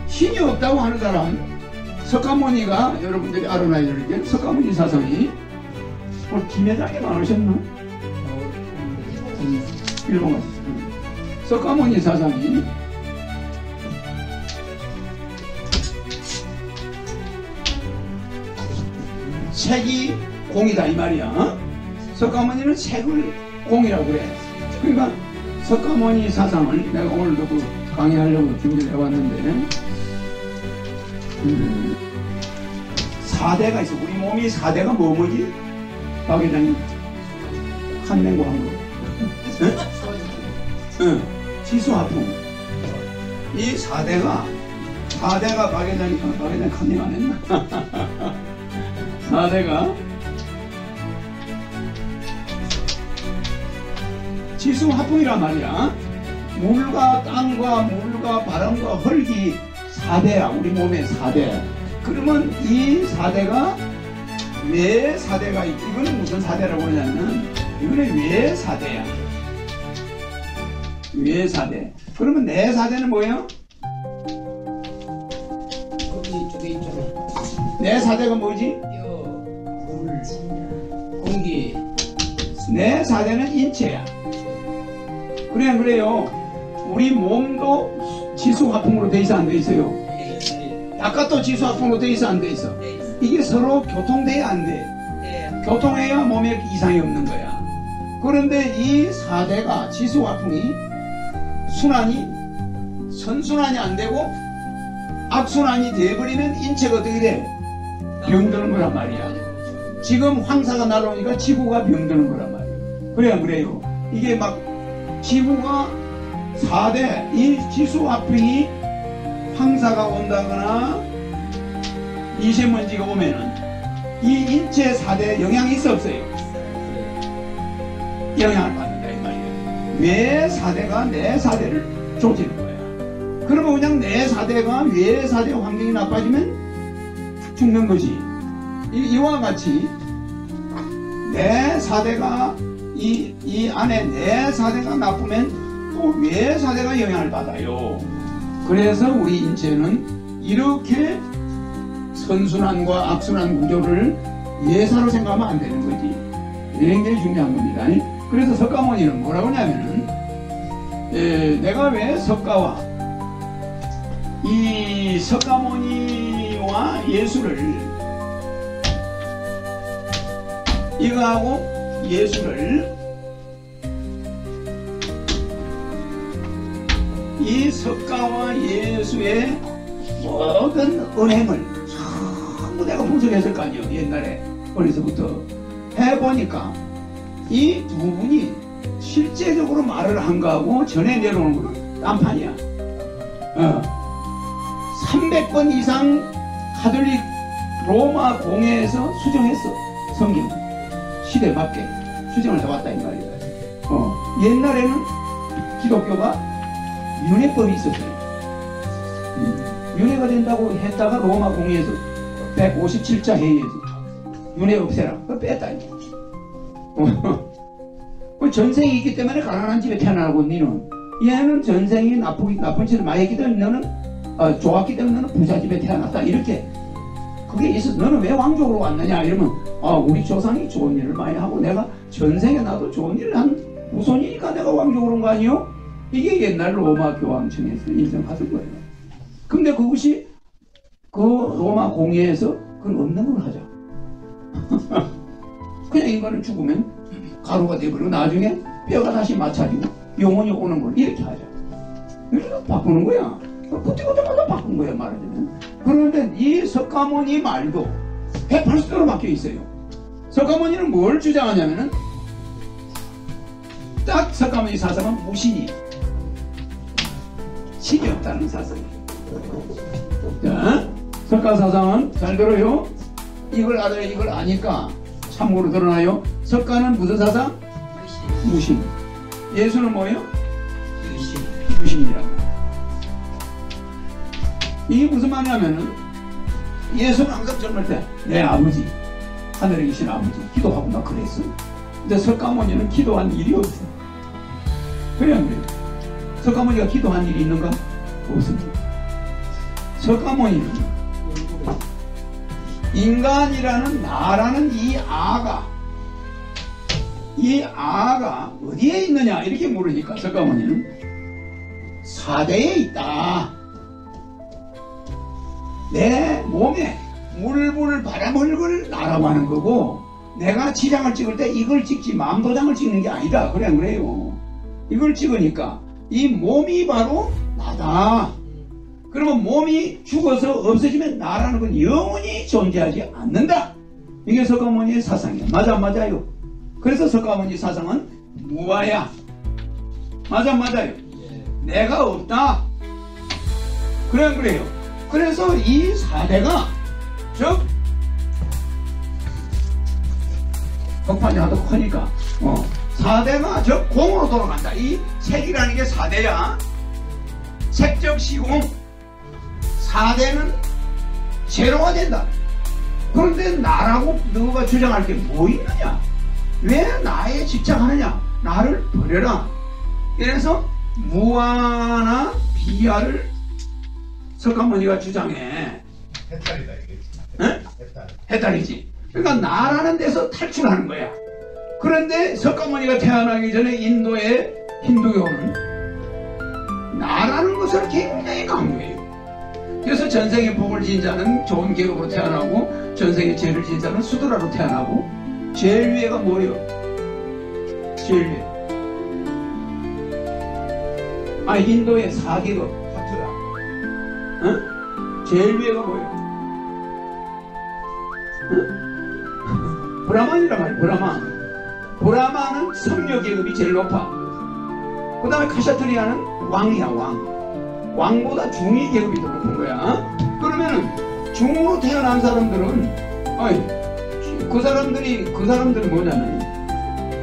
신이 없다고 하는 사람, 석가모니가 여러분들이 알아놔야 될 게, 석가모니 사상이 오늘 김회장이 나오셨나? 일본 가서 석가모니 사상이 책이 공이다 이 말이야. 석가모니는 책을 공이라고 그래. 그러니까 석가모니 사상을 내가 오늘도 그 강의하려고 준비를 해왔는데, 4대가 있어. 우리 몸이 4대가 뭐지? 박 회장님 칸냉고 한 거. 응? 지수화풍. 이 4대가 박 회장님 칸냉 안 했나? 4대가 지수화풍이란 말이야. 물과 땅과 물과 바람과 흙이 4대야. 우리 몸의 4대. 그러면 이 4대가 왜 4대가 이거는 무슨 4대라고 하냐면, 이거는 왜 4대야. 왜 4대. 그러면 내 4대는 뭐예요? 거기 이쪽에 있잖아. 내 4대가 뭐지? 물, 공기. 내 4대는 인체야. 그래요. 우리 몸도 지수화풍으로 돼 있어 안 돼 있어요? 바깥도 지수화풍으로 돼 있어 안 돼 있어? 이게 서로 교통돼야 안 돼. 교통해야 몸에 이상이 없는 거야. 그런데 이 4대가 지수화풍이 순환이 선순환이 안 되고 악순환이 돼버리면 인체가 어떻게 돼? 병드는 거란 말이야. 지금 황사가 날아오니까 지구가 병드는 거란 말이야. 그래요. 이게 막 지구가 4대, 이 지수화풍이 황사가 온다거나 미세먼지가 오면은 이 인체 4대 영향이 있어 없어요? 영향을 받는다 이 말이에요. 왜 4대가 내 4대를 조지는 거야. 그러면 그냥 내 4대가 왜 4대 환경이 나빠지면 죽는 거지. 이와 같이 내 4대가 이 안에 내 4대가 나쁘면 또 왜 4대가 영향을 받아요. 그래서 우리 인체는 이렇게 선순환과 악순환 구조를 예사로 생각하면 안 되는 거지. 굉장히 중요한 겁니다. 그래서 석가모니는 뭐라고 하냐면은, 내가 왜 석가와 이 석가모니와 예수를, 이거하고 예수를, 이 석가와 예수의 모든 은행을 전부 내가 분석했을 거 아니에요. 옛날에 어려서부터 해보니까 이 두 분이 실제적으로 말을 한 거하고 전해 내려오는 거는 딴판이야. 300번 이상 가톨릭 로마 공회에서 수정했어. 성경 시대에 맞게 수정을 해왔다 이 말이야. 옛날에는 기독교가 윤회법이 있었어요. 윤회가 된다고 했다가 로마 공회에서 157자 회의에서 윤회 없애라. 그걸 뺐다. 전생이 있기 때문에 가난한 집에 태어나고, 니는 얘는 전생이 나쁜 짓을 많이 했기 때문에 너는 좋았기 때문에 너는 부자 집에 태어났다. 이렇게 그게 있어. 너는 왜 왕족으로 왔느냐 이러면, 우리 조상이 좋은 일을 많이 하고 내가 전생에 나도 좋은 일을 한 후손이니까 내가 왕족으로 온 거 아니요? 이게 옛날 로마 교황청에서 인정하던 거예요. 근데 그것이 그 로마 공회에서 그건 없는 걸 하자. 그냥 인간은 죽으면 가루가 되버리고 나중에 뼈가 다시 맞춰지고 영혼이 오는 걸 이렇게 하자. 이렇게 바꾸는 거야. 그때마다 바꾼 거야 말하자면. 그런데 이 석가모니 말도 180도로 바뀌어 있어요. 석가모니는 뭘 주장하냐면은 딱 석가모니 사상은 무신이, 신이 없다는 사상이에요. 자, 석가 사상은 잘 들어요. 이걸 알아야 이걸 아니까 참고로 드러나요. 석가는 무슨 사상? 무신. 예수는 뭐예요? 무신이라고. 이게 무슨 말이냐면은, 예수는 항상 젊을 때 내 아버지, 하늘에 계신 아버지 기도하고 나 그랬어. 근데 석가모니는 기도한 일이 없어. 그래 안 그래요? 석가모니가 기도한 일이 있는가? 없습니다. 석가모니는 인간이라는 나라는 이 아가 어디에 있느냐 이렇게 물으니까 석가모니는 사대에 있다. 내 몸에 물불 바람을 나라고 하는 거고, 내가 지장을 찍을 때 이걸 찍지 마음도장을 찍는 게 아니다. 그래 안 그래요? 이걸 찍으니까 이 몸이 바로 나다. 그러면 몸이 죽어서 없어지면 나라는 건 영원히 존재하지 않는다. 이게 석가모니의 사상이야. 맞아 안 맞아요? 그래서 석가모니 사상은 무아야. 맞아 안 맞아요? 내가 없다. 그래 안 그래요? 그래서 이 사대가 즉 격판이 하도 크니까 사대가 즉 공으로 돌아간다. 이 색이라는 게 사대야. 색적 시공. 사대는 제로가 된다. 그런데 나라고 너가 주장할 게 뭐 있느냐? 왜 나에 집착하느냐? 나를 버려라. 이래서 무아나 비아를 석가모니가 주장해. 해탈이다 이게. 응? 해탈이지. 그러니까 나라는 데서 탈출하는 거야. 그런데 석가모니가 태어나기 전에 인도의 힌두교는 나라는 것을 굉장히 강조해요. 그래서 전생에 복을 지은 자는 좋은 계급으로 태어나고, 전생에 죄를 지은 자는 수드라로 태어나고, 제일 위에가 뭐예요? 제일 위에. 인도의 4계급. 파투라. 응? 제일 위에가 뭐예요? 응? 브라만이란 말이야. 브라만은 성녀 계급이 제일 높아. 그 다음에 카샤트리아는 왕이야. 왕보다 중위 계급이 더 높은 거야. 그러면은 중으로 태어난 사람들은 그 사람들이 뭐냐면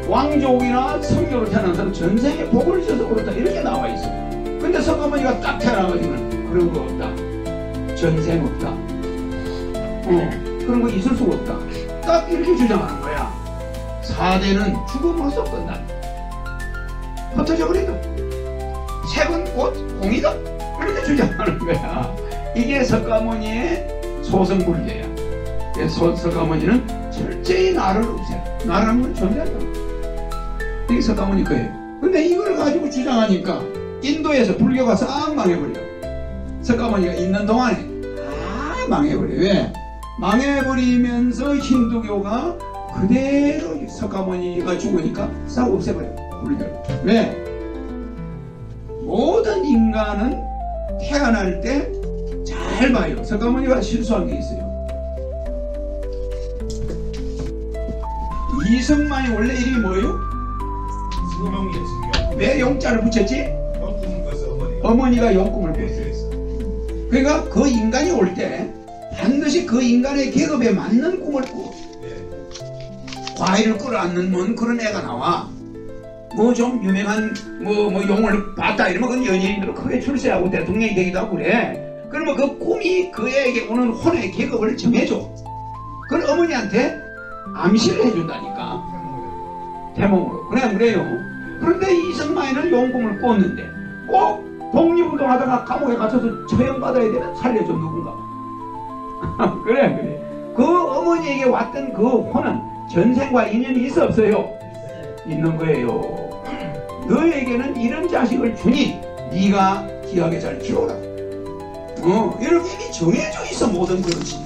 왕족이나 성녀로 태어난 사람 전생에 복을 지어서 그렇다 이렇게 나와 있어. 근데 석가모니가 딱 태어나가지고는 그런 거 없다. 전생 없다. 그런 거 있을 수가 없다. 딱 이렇게 주장하는 거야. 사대는 죽음으로써 끝난다. 흩어져 버린다. 색은 곧 공이다. 이렇게 주장하는 거야. 이게 석가모니의 소승불교야. 석가모니는 철저히 나를 없애라. 나라는 건 존재한다. 이게 석가모니 거예요. 근데 이걸 가지고 주장하니까 인도에서 불교가 싹 망해버려. 석가모니가 있는 동안에 다 망해버려. 왜? 망해버리면서 힌두교가 그대로 석가모니가 죽으니까 싹 없애버려. 불교를. 왜? 모든 인간은 태어날 때 잘 봐요. 석가모니가 실수한 게 있어요. 이승만이 원래 이름이 뭐예요? 수명이에요, 수명. 왜 용자를 붙였지? 용꿈을 꿔서 어머니가 용꿈을 꿨어요. 그러니까 그 인간이 올 때 반드시 그 인간의 계급에 맞는 꿈을 꾸고, 과일을 끌어안는 그런 애가 나와. 뭐 좀 유명한 뭐 용을 봤다 이러면 그 연예인들은 크게 출세하고 대통령이 되기도 하고 그래. 그러면 그 꿈이 그 애에게 오는 혼의 계급을 정해줘. 그걸 어머니한테 암시를 해준다니까. 태몽으로. 그래 안 그래요? 그런데 이승만이는 용꿈을 꿨는데 꼭 독립운동 하다가 감옥에 갇혀서 처형받아야 되는 살려줘 누군가. 그래 안 그래? 그 어머니에게 왔던 그 혼은 전생과 인연이 있어 없어요? 있는 거예요. 너에게는 이런 자식을 주니 네가 귀하게 잘 키워라. 이렇게 이미 정해져 있어. 모든 것이.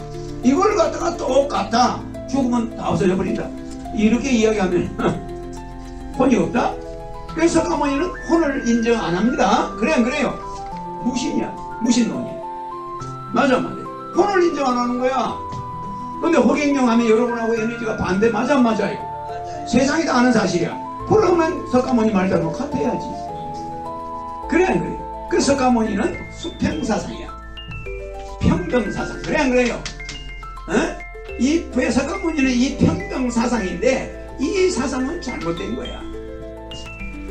이걸 갖다가 똑같다. 죽으면 다 없어져 버린다. 이렇게 이야기하면 혼이 없다? 그래서 석가모니는 혼을 인정 안 합니다. 그래 안 그래요? 무신이야. 무신론이야. 맞아. 혼을 인정 안 하는 거야. 근데 호갱령 하면 여러분하고 에너지가 반대. 맞아 안 맞아요? 세상이 다 아는 사실이야. 그러면 석가모니 말대로 카트해야지. 그래 안 그래? 그 석가모니는 수평사상이야. 평등사상. 그래 안 그래요? 이 석가모니는 이 평등사상인데 이 사상은 잘못된 거야.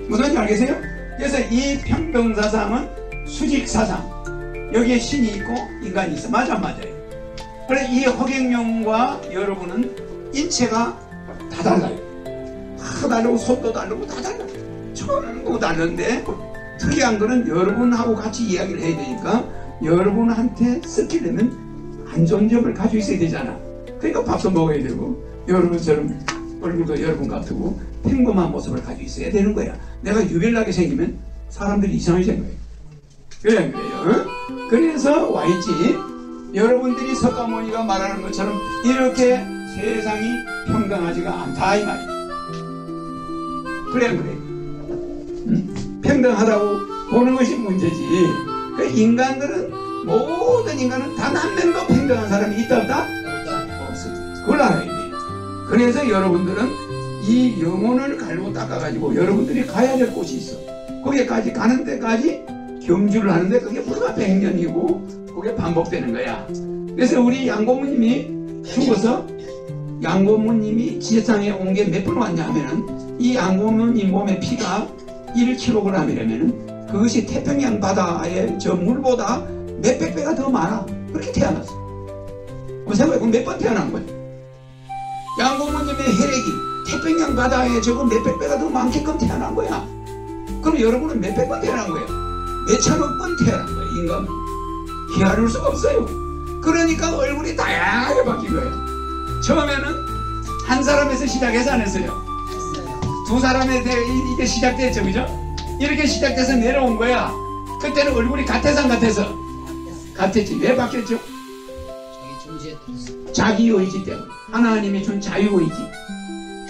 무슨 말인지 알겠어요? 그래서 이 평등사상은 수직사상. 여기에 신이 있고 인간이 있어. 맞아 안 맞아요? 그래 이 허경영과 여러분은 인체가 다 달라요. 다 다르고 손도 다르고 다 달라. 전부 다른데 특이한 거는 여러분하고 같이 이야기를 해야 되니까 여러분한테 쓰기려면 안 좋은 점을 가지고 있어야 되잖아. 그러니까 밥도 먹어야 되고 여러분처럼 얼굴도 여러분 같고 평범한 모습을 가지고 있어야 되는 거야. 내가 유별나게 생기면 사람들이 이상하게 생각해요. 그래요. 그래서 와있지. 여러분들이 석가모니가 말하는 것처럼 이렇게 세상이 평등하지가 않다 이 말이야. 그래. 평등하다고 보는 것이 문제지. 그 인간들은 모든 인간은 단 한 명도 평등한 사람이 있다 없다? 없어. 그걸 알아야 돼. 그래서 여러분들은 이 영혼을 갈고 닦아가지고 여러분들이 가야 될 곳이 있어. 거기까지 가는 데까지 경주를 하는데 그게 불과 100년이고 그게 반복되는 거야. 그래서 우리 양고모님이 죽어서 양고모님이 지세상에 온 게 몇 번 왔냐 하면은 이 양고모님 몸의 피가 1kg이라면은 그것이 태평양 바다의 저 물보다 몇백 배가 더 많아. 그렇게 태어났어. 그 생각해 보면 몇 번 태어난 거야. 양고모님의 혈액이 태평양 바다에 저거 몇백 배가 더 많게끔 태어난 거야. 그럼 여러분은 몇백 번 태어난 거예요. 몇천억 번 태어난 거예요. 인간은 헤아릴 수가 없어요. 그러니까 얼굴이 다양하게 바뀐 거예요. 처음에는 한 사람에서 시작해서 안 했어요. 두 사람에 이게 시작됐죠, 그죠? 이렇게 시작돼서 내려온 거야. 그때는 얼굴이 같아서 같았지. 왜 바뀌었죠? 자기 의지 때문에. 하나님이 준 자유의지.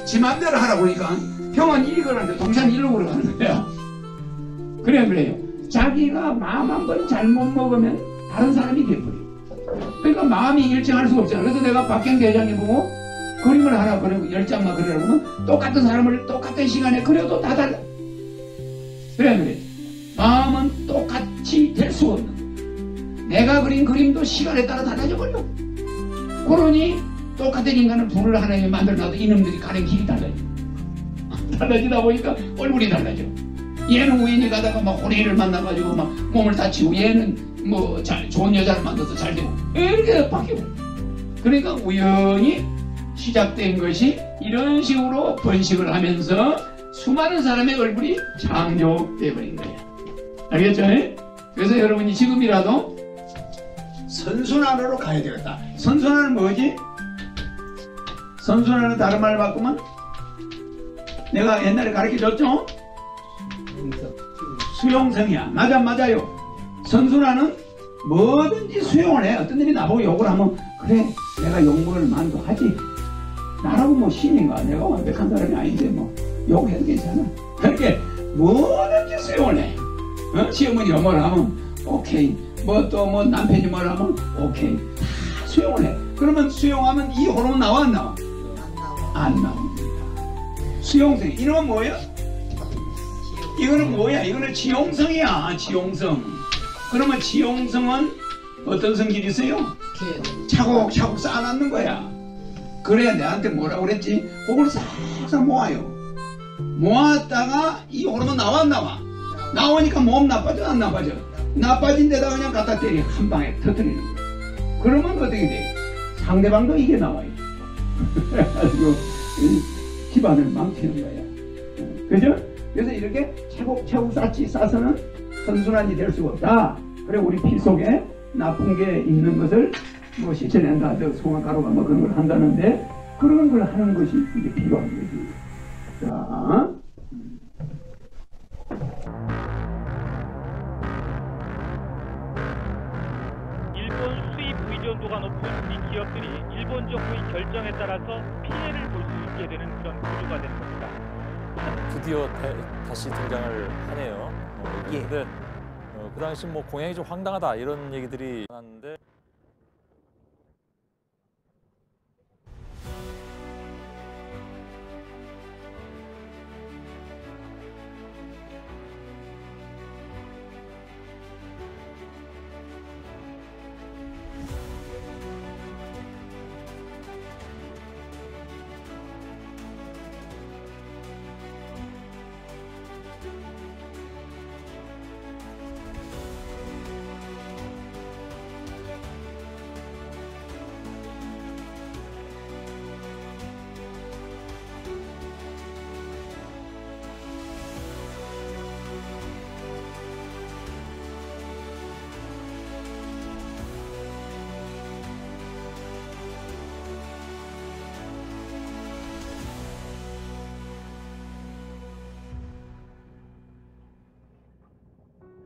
지 맘대로 하라고 그러니까 형은 이리 걸었는데 동생은 이리로 걸어가는 거야. 그래요. 자기가 마음 한 번 잘못 먹으면 다른 사람이 돼버려. 그러니까 마음이 일정할 수가 없잖아. 그래서 내가 박경 대장님 보고 그림을 하라 그러고 10장만 그리라고 하면 똑같은 사람을 똑같은 시간에 그려도 다 달라. 그래. 마음은 똑같이 될 수 없는. 내가 그린 그림도 시간에 따라 달라져 버려. 그러니 똑같은 인간을 둘을 하나님이 만들어놔도 이놈들이 가는 길이 달라져. 달라지다 보니까 얼굴이 달라져. 얘는 우연히 가다가 막 호레이를 만나가지고 막 몸을 다치고 얘는 뭐 좋은 여자를 만나서 잘 되고 이렇게 바뀌고. 그러니까 우연히 시작된 것이 이런 식으로 번식을 하면서 수많은 사람의 얼굴이 창조되어버린 거야. 알겠죠? 그래서 여러분이 지금이라도 선순환으로 가야 되겠다. 선순환은 뭐지? 선순환은 다른 말 바꾸면 내가 옛날에 가르쳐줬죠? 수용성이야. 맞아요. 선순환은 뭐든지 수용을 해. 어떤 일이 나보고 욕을 하면 그래 내가 욕먹을 만도 하지. 나라고 뭐 신인가? 내가 완벽한 사람이 아닌데 뭐 욕해도 괜찮아. 그렇게 뭐든지 수용을 해. 시어머니가 뭘 하면 오케이. 뭐 또 뭐 남편이 뭘 하면 오케이. 다 수용을 해. 그러면 수용하면 이 호르몬 나와 안 나와? 안 나옵니다. 수용성. 이놈은 뭐야? 이거는 뭐야? 이거는 지용성이야. 지용성. 그러면 지용성은 어떤 성질이 있어요? 차곡차곡 쌓아놨는 거야. 그래야 내한테 뭐라고 그랬지? 그걸 싹싹 모아요. 모았다가 이 호르몬 나와 안 나와? 나오니까 몸 나빠져 안 나빠져? 나빠진 데다 그냥 갖다 때려. 한 방에 터뜨리는 거야. 그러면 어떻게 돼? 상대방도 이게 나와요. 그래가지고 집안을 망치는 거야. 그죠? 그래서 이렇게 차곡차곡 싸서는 선순환이 될 수가 없다. 그래 우리 피 속에 나쁜 게 있는 것을 뭐 씻어낸다, 송화가루가 뭐 그런 걸 한다는데 그런 걸 하는 것이 이게 필요한 거지. 자. 일본 수입 의존도가 높은 이 기업들이 일본 정부의 결정에 따라서 피해를 볼 수 있게 되는 그런 구조가 되는 겁니다. 드디어 다시 등장을 하네요. 예. 근데 그 당시 뭐 공약이 좀 황당하다 이런 얘기들이 많았는데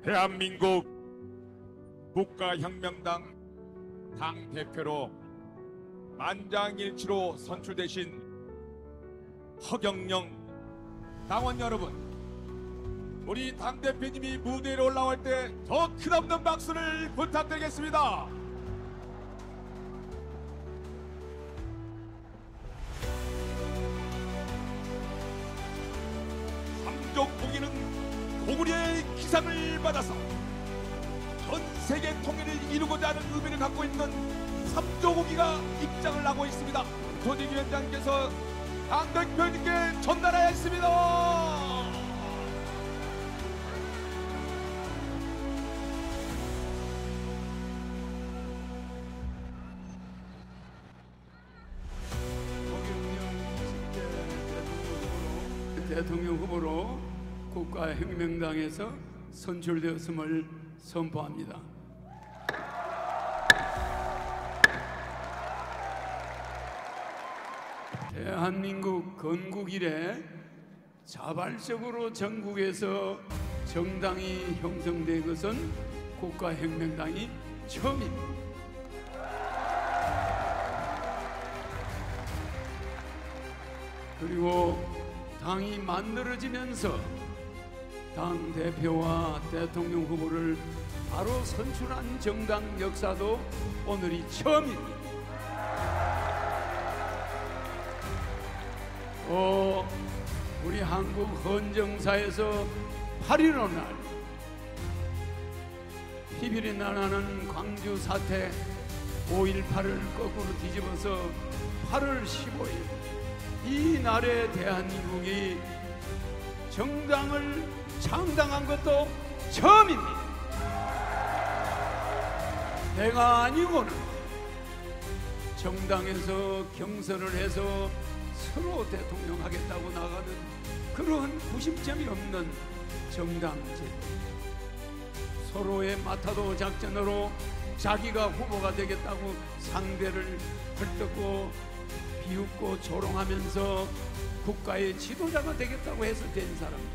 대한민국 국가혁명당 당대표로 만장일치로 선출되신 허경영 당원 여러분, 우리 당대표님이 무대에 올라올 때 더 큰없는 박수를 부탁드리겠습니다. 삼종고기는 고구려의 기상을 받아서 전 세계 통일을 이루고자 하는 의미를 갖고 있는 삼조고기가 입장을 하고 있습니다. 조직위원장께서 당대표님께 전달하였습니다. 대통령 후보로 국가혁명당에서 선출되었음을 선포합니다. 대한민국 건국 이래 자발적으로 전국에서 정당이 형성된 것은 국가혁명당이 처음입니다. 그리고 당이 만들어지면서 당 대표와 대통령 후보를 바로 선출한 정당 역사도 오늘이 처음입니다. 우리 한국 헌정사에서 8.15 날 피비린내 나는 광주 사태 5.18을 거꾸로 뒤집어서 8월 15일 이 날에 대한민국이 정당을 창당한 것도 처음입니다. 내가 아니고는 정당에서 경선을 해서 서로 대통령 하겠다고 나가는 그러한 구심점이 없는 정당제, 서로의 마타도 작전으로 자기가 후보가 되겠다고 상대를 헐뜯고 비웃고 조롱하면서 국가의 지도자가 되겠다고 해서 된 사람들,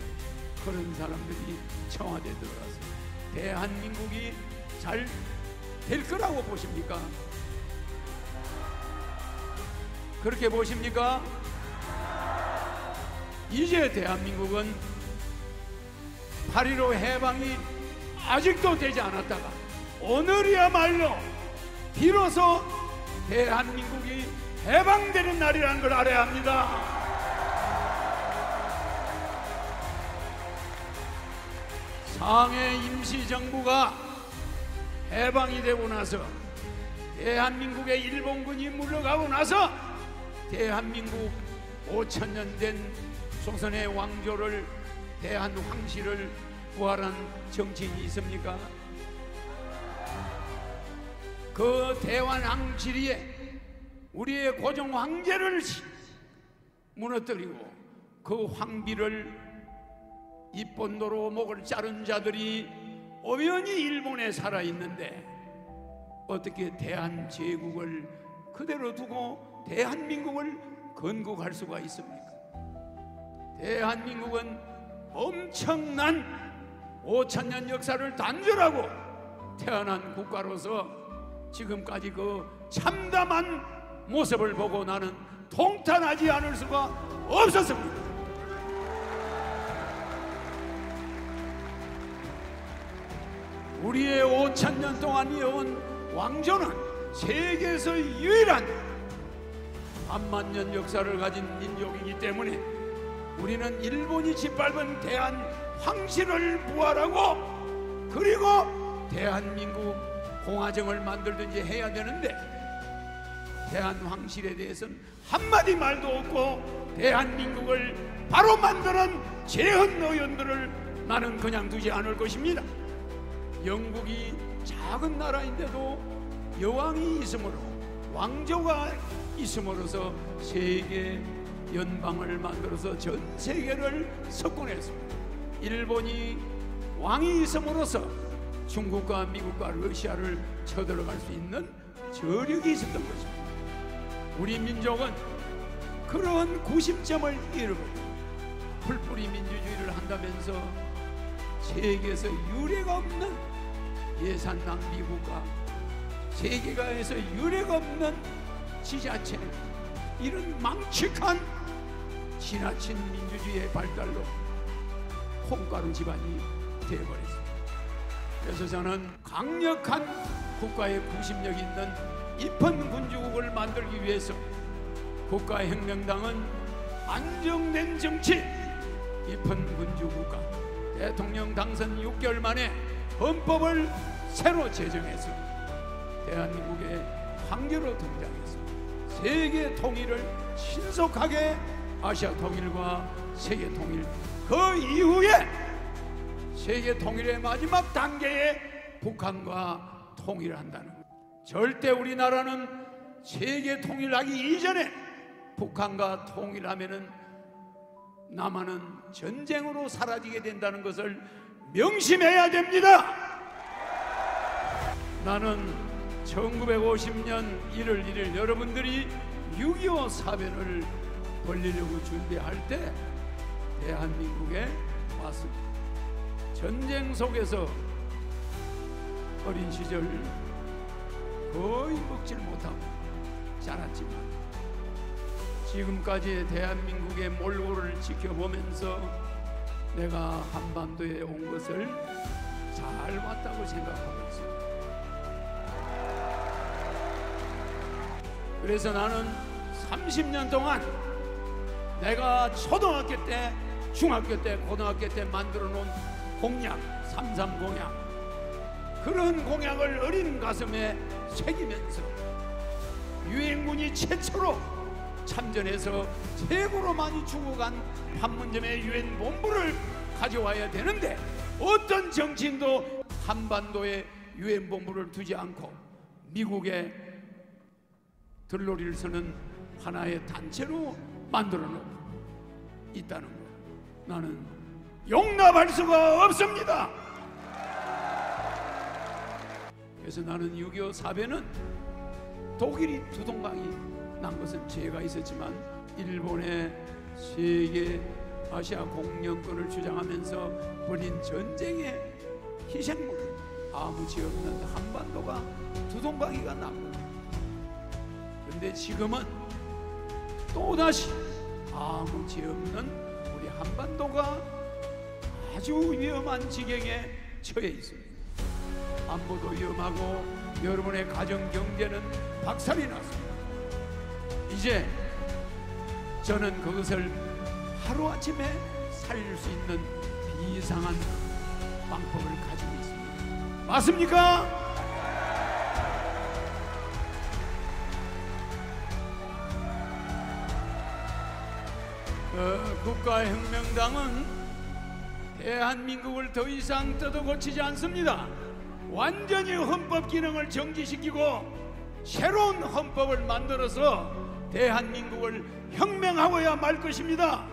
그런 사람들이 청와대에 들어가서 대한민국이 잘 될 거라고 보십니까? 그렇게 보십니까? 이제 대한민국은 8.15 해방이 아직도 되지 않았다가 오늘이야말로 비로소 대한민국이 해방되는 날이라는 걸 알아야 합니다. 상해 임시정부가 해방이 되고 나서 대한민국에 일본군이 물러가고 나서 대한민국 5,000년 된 조선의 왕조를 대한황실을 부활한 정치인이 있습니까? 그 대한황실에 우리의 고종 황제를 무너뜨리고 그 황비를 입본도로 목을 자른 자들이 엄연히 일본에 살아있는데 어떻게 대한제국을 그대로 두고 대한민국을 건국할 수가 있습니까? 대한민국은 엄청난 5,000년 역사를 단절하고 태어난 국가로서 지금까지 그 참담한 모습을 보고 나는 통탄하지 않을 수가 없었습니다. 우리의 5,000년 동안 이어온 왕조는 세계에서 유일한 반만년 역사를 가진 민족이기 때문에 우리는 일본이 짓밟은 대한황실을 부활하고 그리고 대한민국 공화정을 만들든지 해야 되는데 대한황실에 대해서는 한마디 말도 없고 대한민국을 바로 만드는 재헌 의원들을 나는 그냥 두지 않을 것입니다. 영국이 작은 나라인데도 여왕이 있으므로 왕조가 있음으로써 세계 연방을 만들어서 전 세계를 석권했습니다. 일본이 왕이 있음으로써 중국과 미국과 러시아를 쳐들어갈 수 있는 저력이 있었던 것입니다. 우리 민족은 그런 구심점을 잃고 풀뿌리 민주주의를 한다면서 세계에서 유례가 없는 예산 낭비 국가, 세계가에서 유례가 없는 지자체, 이런 망측한 지나친 민주주의의 발달로 콩가루 집안이 되어버렸습니다. 그래서 저는 강력한 국가의 구심력 있는 입헌 군주국을 만들기 위해서 국가혁명당은 안정된 정치, 입헌 군주국가, 대통령 당선 6개월 만에 헌법을 새로 제정해서 대한민국의 황제로 등장해서 세계 통일을 신속하게, 아시아 통일과 세계 통일, 그 이후에 세계 통일의 마지막 단계에 북한과 통일을 한다는 것. 절대 우리나라는 세계 통일하기 이전에 북한과 통일하면은 남한은 전쟁으로 사라지게 된다는 것을 명심해야 됩니다. 나는 1950년 1월 1일 여러분들이 6.25 사변을 벌리려고 준비할 때 대한민국에 왔습니다. 전쟁 속에서 어린 시절 거의 먹질 못하고 자랐지만 지금까지 대한민국의 몰골을 지켜보면서 내가 한반도에 온 것을 잘 왔다고 생각하고 있습니다. 그래서 나는 30년 동안 내가 초등학교 때, 중학교 때, 고등학교 때 만들어 놓은 공약, 3.3 공약, 그런 공약을 어린 가슴에 새기면서 유엔군이 최초로 참전해서 최고로 많이 죽어간 판문점의 유엔 본부를 가져와야 되는데 어떤 정치인도 한반도에 유엔 본부를 두지 않고 미국의 들러리를 서는 하나의 단체로 만들어 놓고 있다는 것, 나는 용납할 수가 없습니다. 그래서 나는 6.25 사변은 독일이 두 동강이 난 것은 죄가 있었지만 일본의 세계 아시아 공영권을 주장하면서 벌인 전쟁의 희생물, 아무 죄 없는 한반도가 두 동강이가 났고, 근데 지금은 또다시 아무 죄 없는 우리 한반도가 아주 위험한 지경에 처해 있습니다. 안보도 위험하고 여러분의 가정 경제는 박살이 났습니다. 이제 저는 그것을 하루아침에 살릴 수 있는 비상한 방법을 가지고 있습니다. 맞습니까? 국가혁명당은 대한민국을 더 이상 뜯어 고치지 않습니다. 완전히 헌법 기능을 정지시키고 새로운 헌법을 만들어서 대한민국을 혁명하고야 말 것입니다.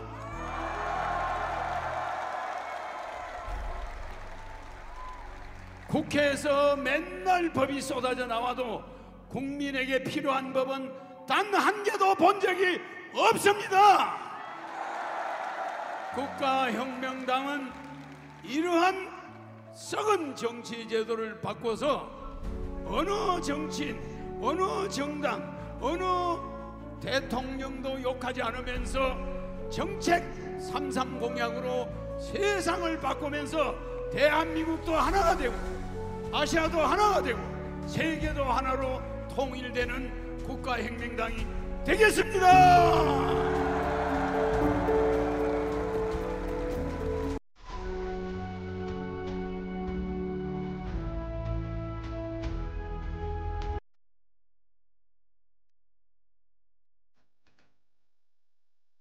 국회에서 맨날 법이 쏟아져 나와도 국민에게 필요한 법은 단 한 개도 본 적이 없습니다. 국가혁명당은 이러한 썩은 정치 제도를 바꿔서 어느 정치인, 어느 정당, 어느 대통령도 욕하지 않으면서 정책 3.3 공약으로 세상을 바꾸면서 대한민국도 하나가 되고 아시아도 하나가 되고 세계도 하나로 통일되는 국가혁명당이 되겠습니다.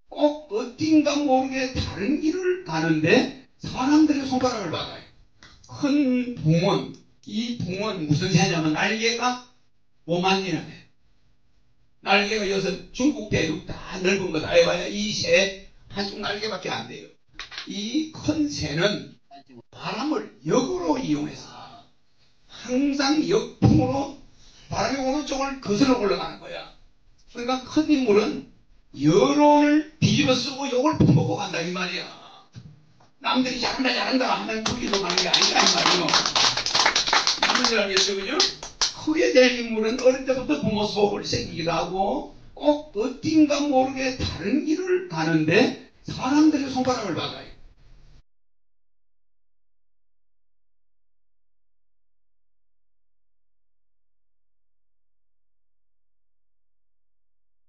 꼭 어딘가 모르게 다른 길을 가는데 사람들의 손가락을 받아요. 큰 붕어, 이 붕어는 무슨 새냐면 날개가 5만이나 돼. 날개가 여기서 중국 대륙 다 넓은 거 다 해봐야 이 새 한쪽 날개밖에 안 돼요. 이 큰 새는 바람을 역으로 이용해서 항상 역풍으로 바람이 오는 쪽을 거슬러 올라가는 거야. 그러니까 큰 인물은 여론을 뒤집어 쓰고 욕을 퍼먹고 간다 이 말이야. 남들이 잘한다 하면 거기도 가는 게 아니다 이 말이요. 무슨 줄 알겠어요, 그죠? 크게 될 인물은 어릴 때부터 부모 속을 새기기도 하고 꼭 어딘가 모르게 다른 길을 가는데 사람들의 손가락을 박아요.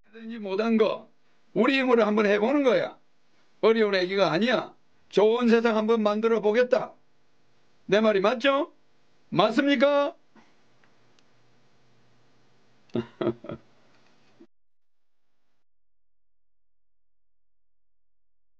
하든지 못한 거 우리 힘으로 한번 해보는 거야. 어려운 얘기가 아니야. 좋은 세상 한번 만들어 보겠다. 내 말이 맞죠? 맞습니까?